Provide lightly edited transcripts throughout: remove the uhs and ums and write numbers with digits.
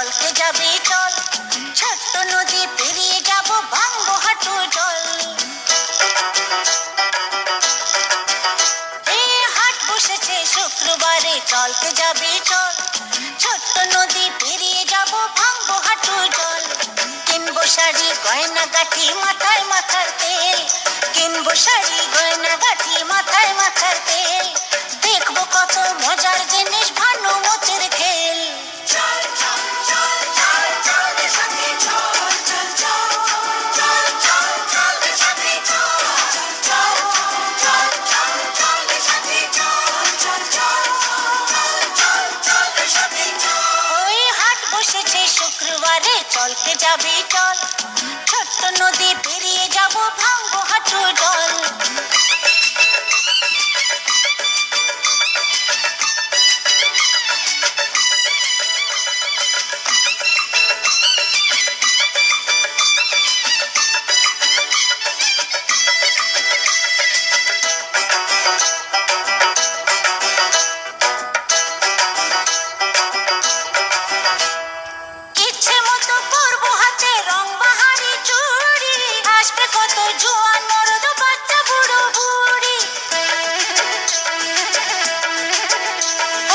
চলতে যাবি চল, ছোট্ট নদী পেরিয়ে যাব, ভাঙবো হাঁটু জল। হাট বসেছে শুক্রবারে, চলতে যাবি চল, ছোট্ট নদী পেরিয়ে যাব, ভাঙবো হাঁটু জল। কিনবো শাড়ি গয়না গাঠি, মাথায় মাথার তেল, কিনবো শাড়ি গয়না গাঠি, মাথায় মাথার তেল। দেখবো কত মজার জিনিস, ভানুমতির খেল। ওই হাট বসেছে শুক্রবারে, চলতে যাবি চল, ছোট্ট নদী পেরিয়ে যাব, ভাঙবো হাঁটু জল। ইচ্ছে মতো পরবো হাতে রং বাহারি চুড়ি, আসবে কত জোয়ান মরদ, বাচ্চা বুড়ো বুড়ি।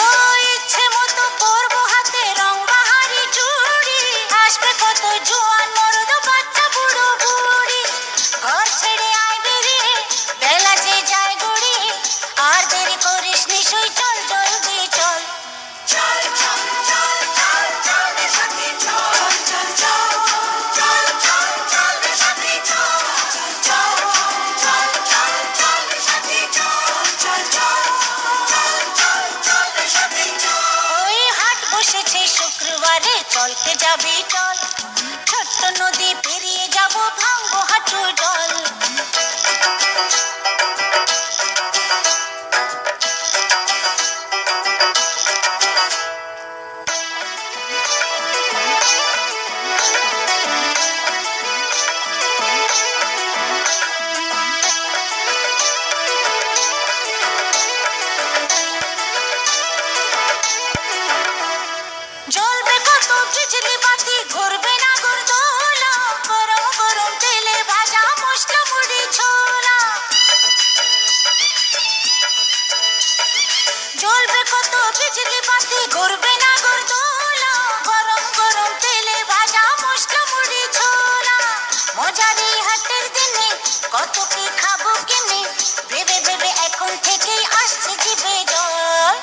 ও ইচ্ছে মতো পরবো হাতে রং বাহারি চুড়ি, আসবে কত জোয়ান মরদ, বাচ্চা বুড়ো বুড়ি। ঘর ছেড়ে আয় বেরিয়ে, বেলা যে যায় গড়িয়ে, আর দেরি করিস নিশুই, চল জলদি চল। ওই হাট বসেছে শুক্রবারে, চলতে যাবি চল, ছোট্ট নদী পেরিয়ে যাব, ভাঙবো হাঁটু জল। জ্বলবে কত বিজলি বাতি, ঘুরবে না ঘুরদোলা, গরম গরম তেলে ভাজা মশলা মুড়ি ছোলা। জ্বলবে কত বিজলি বাতি, ঘুরবে না ঘুরদোলা, গরম গরম তেলে ভাজা মশলা মুড়ি ছোলা। মজারি হাটের দিনে কত কি খাবো কিনে, ভেবে ভেবে এখন থেকেই আসছে জিভে জল।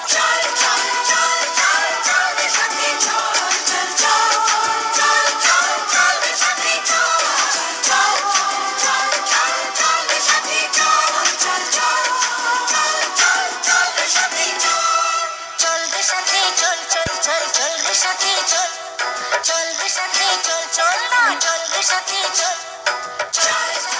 চল রে সাথে চল, চল চল চল রে সাথে চল, চল রে সাথে চল, চল না চল রে সাথে চল, চল রে সাথে।